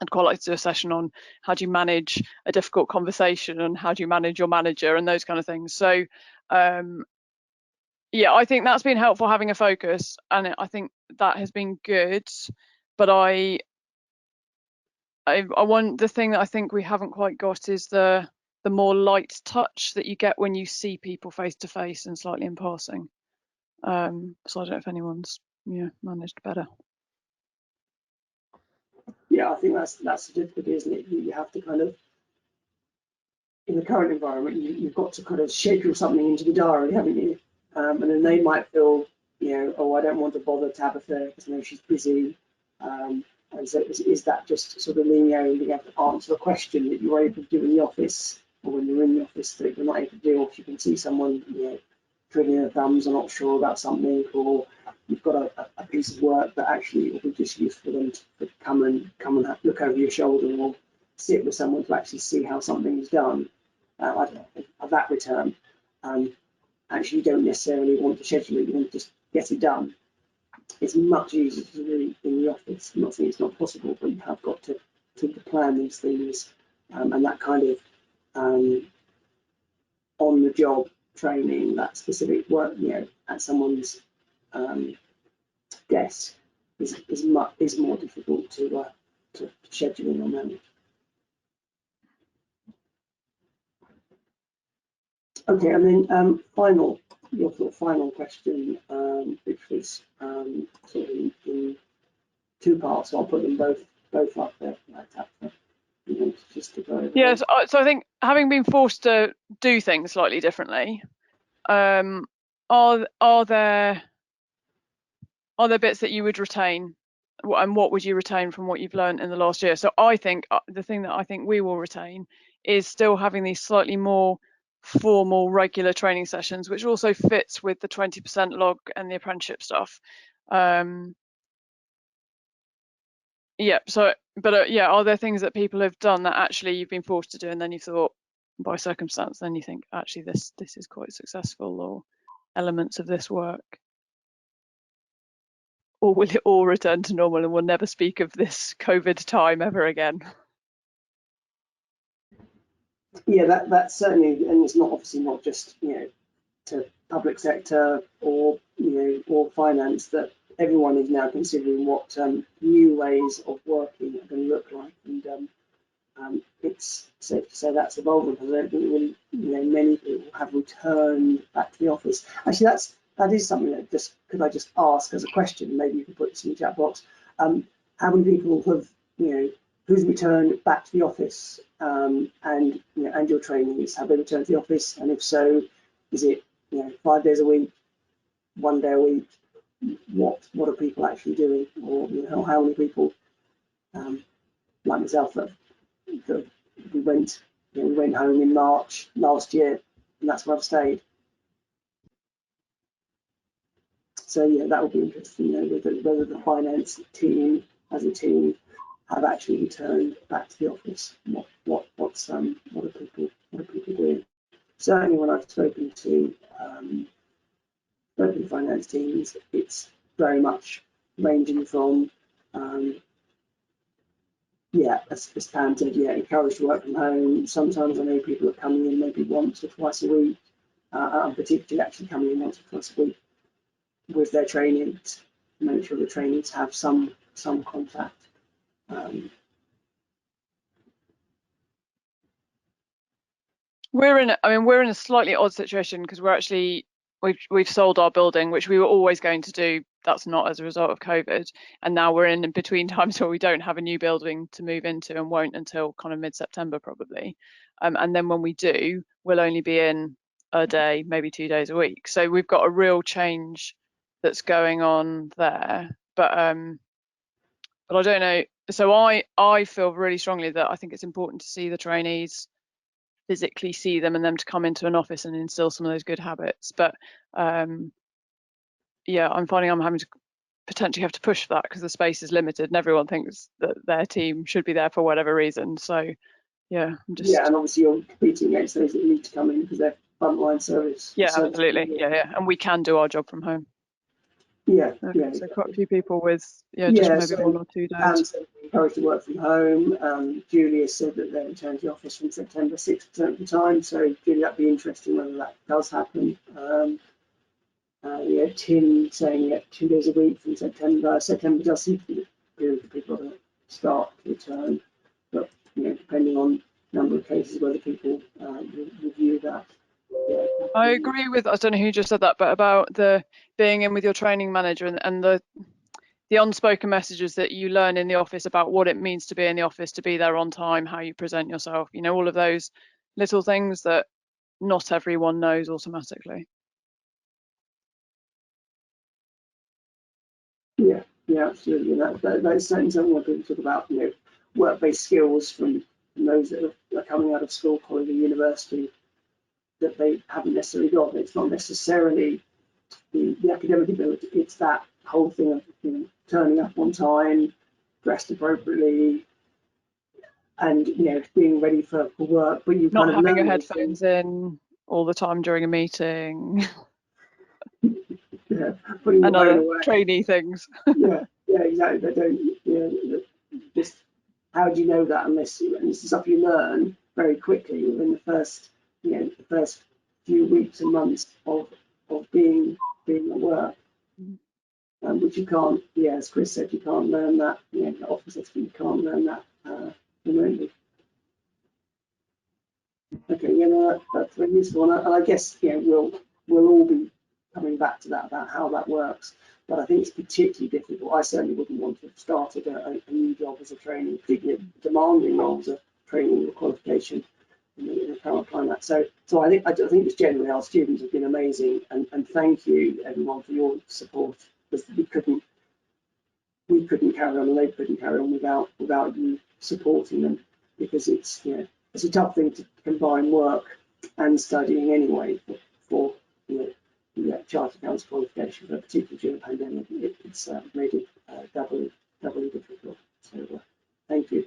S3: I'd quite like to do a session on how do you manage a difficult conversation and how do you manage your manager and those kind of things. So yeah, I think that's been helpful, having a focus, and I think that has been good. But I want, the thing that I think we haven't quite got is the more light touch that you get when you see people face to face and slightly in passing. So I don't know if anyone's managed better.
S1: Yeah, I think that's the difficulty, isn't it? You have to kind of, in the current environment, you've got to kind of schedule something into the diary, haven't you? And then they might feel, oh, I don't want to bother Tabitha because I know she's busy. And so is that just sort of linear? You have to answer a question that you're able to do in the office, or when you're in the office that you're not able to do, or if you can see someone, twiddling their thumbs or not sure about something, or you've got a piece of work that actually it will be just useful for them to come and look over your shoulder or sit with someone to actually see how something is done. I don't know, of that return. Actually, you don't necessarily want to schedule it, you want to just get it done. It's much easier to do in the office. I'm not saying it's not possible, but you have got to plan these things, and that kind of on the job training, that specific work, at someone's desk is more difficult to schedule in or manage. Okay, and then your sort of final question, which was sort of in two parts. So I'll put them both up there. Just to go.
S3: Yeah, so I think, having been forced to do things slightly differently, are there bits that you would retain, and what would you retain from what you've learned in the last year? So I think the thing that I think we will retain is still having these slightly more formal, regular training sessions, which also fits with the 20% log and the apprenticeship stuff. Yeah, so, but yeah, are there things that people have done that actually you've been forced to do, and then you thought by circumstance, then you think actually this is quite successful, or elements of this work? Or will it all return to normal and we'll never speak of this COVID time ever again?
S1: Yeah, that's certainly, and it's obviously not just to public sector or or finance, that everyone is now considering what new ways of working are going to look like, and it's safe to say that's evolving, because I don't think really, many people have returned back to the office. Actually, that is something that could I just ask as a question? Maybe you could put this in the chat box. How many people have who's returned back to the office, and your trainees, have they returned to the office? And if so, is it 5 days a week, 1 day a week? What are people actually doing? Or how many people, like myself, that we went home in March last year, and that's where I've stayed. So yeah, that would be interesting, whether the finance team as a team have actually returned back to the office. What are people doing? Certainly, when I've spoken to finance teams, it's very much ranging from as Pam said, encouraged to work from home. Sometimes I know people are coming in maybe once or twice a week, and particularly actually coming in once or twice a week with their trainees, make sure the trainees have some contact.
S3: We're in a slightly odd situation because we've sold our building, which we were always going to do. That's not as a result of COVID, and now we're in between times where we don't have a new building to move into and won't until kind of mid-September probably. And then when we do, we'll only be in a day, maybe 2 days a week. So we've got a real change that's going on there. But I don't know. So I feel really strongly that I think it's important to see the trainees, physically see them, and them to come into an office and instill some of those good habits. But yeah, I'm finding I'm having to potentially have to push for that because the space is limited and everyone thinks that their team should be there for whatever reason. So yeah,
S1: yeah, and obviously you're competing against those that need to come in because they're frontline service.
S3: Yeah, absolutely. Yeah, and we can do our job from home.
S1: Yeah,
S3: So quite a few people with just maybe
S1: so
S3: 1 or 2 days.
S1: Encouraged to work from home. Julia said that they return to the office from September 6% of the time. So Julia, that'd be interesting whether that does happen. Tim saying 2 days a week from September. September does seem to be the period for people to start to return, but depending on number of cases, whether people review that. Yeah.
S3: I agree with, I don't know who just said that, but about the being in with your training manager and the unspoken messages that you learn in the office about what it means to be in the office, to be there on time, how you present yourself, all of those little things that not everyone knows automatically.
S1: Yeah, absolutely. That's certainly something when people talk about, work-based skills from those that are coming out of school, college, or university that they haven't necessarily got. It's not necessarily the academic ability. It's that whole thing of turning up on time, dressed appropriately, and being ready for work. But you
S3: not
S1: kind of
S3: having
S1: learn
S3: your headphones in all the time during a meeting.
S1: Yeah, putting
S3: and
S1: your phone
S3: other
S1: away.
S3: trainee things.
S1: yeah, exactly. They don't. Just how do you know that unless and this is stuff you learn very quickly within the first few weeks and months of being at work, which you can't. Yeah, as Chris said, you can't learn that. The office you can't learn that remotely. Okay, that's very useful, and I guess we'll all be coming back to that about how that works. But I think it's particularly difficult. I certainly wouldn't want to have started a new job as a trainee, particularly demanding roles of training or qualification in the current climate. So I think just generally our students have been amazing, and thank you everyone for your support, because we couldn't carry on and they couldn't carry on without you supporting them, because it's a tough thing to combine work and studying anyway for the Chartered Council qualification, but particularly during the pandemic, it's made it doubly difficult. So thank you.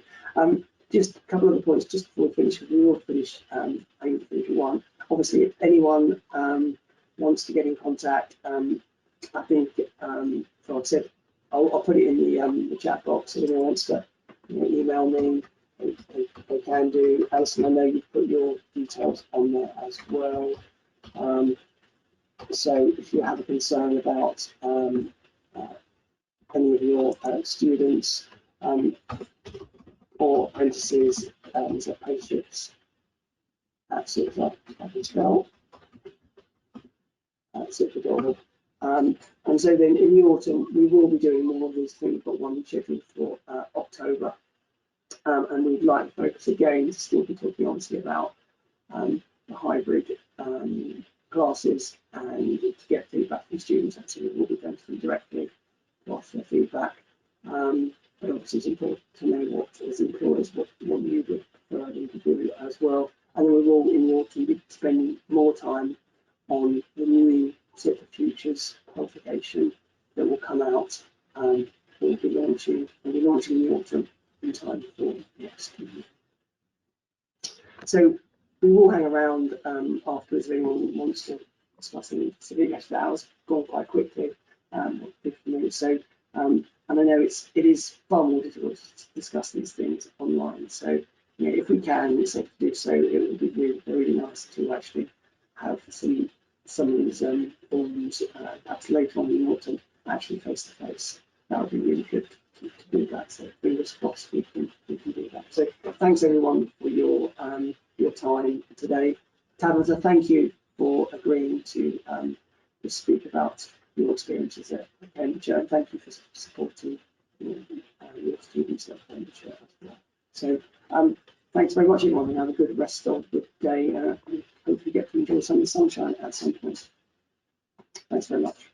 S1: Just a couple of other points just before we finish, because we will finish, aim to finish at 1. Obviously, if anyone wants to get in contact, I think, so I've said, I'll put it in the chat box. If anyone wants to email me, they can do. Alison, I know you've put your details on there as well. So if you have a concern about any of your students or apprentices, apprenticeships at CIPFA, I can spell at CIPFA.org. And so then in the autumn, we will be doing more of these things. We've got one scheduled for October. And we'd like to focus again to still be talking obviously about the hybrid classes and to get feedback from students. Actually, we'll be going to them directly to ask their feedback. But obviously it's important to know what as employers, what you would prefer them to do as well. And then we will in the autumn be spending more time on the new CIPFA Futures qualification that will come out. We'll be launching in the autumn in time for next year. So we will hang around afterwards if anyone wants to discuss any specific. Actually, that was gone quite quickly, 50 minutes. So, and I know it is far more difficult to discuss these things online. So, if we can, it's safe to do so. It would be really nice to actually have some of these forums, perhaps later on in the autumn, actually face to face. That would be really good to do that. So fingers crossed we can do that. So thanks everyone for your time today. Tabitha, thank you for agreeing to speak about your experiences at Cambridgeshire, and thank you for supporting your students at Cambridgeshire as well. So thanks very much, everyone, and have a good rest of the day. And hopefully get to enjoy some of the sunshine at some point. Thanks very much.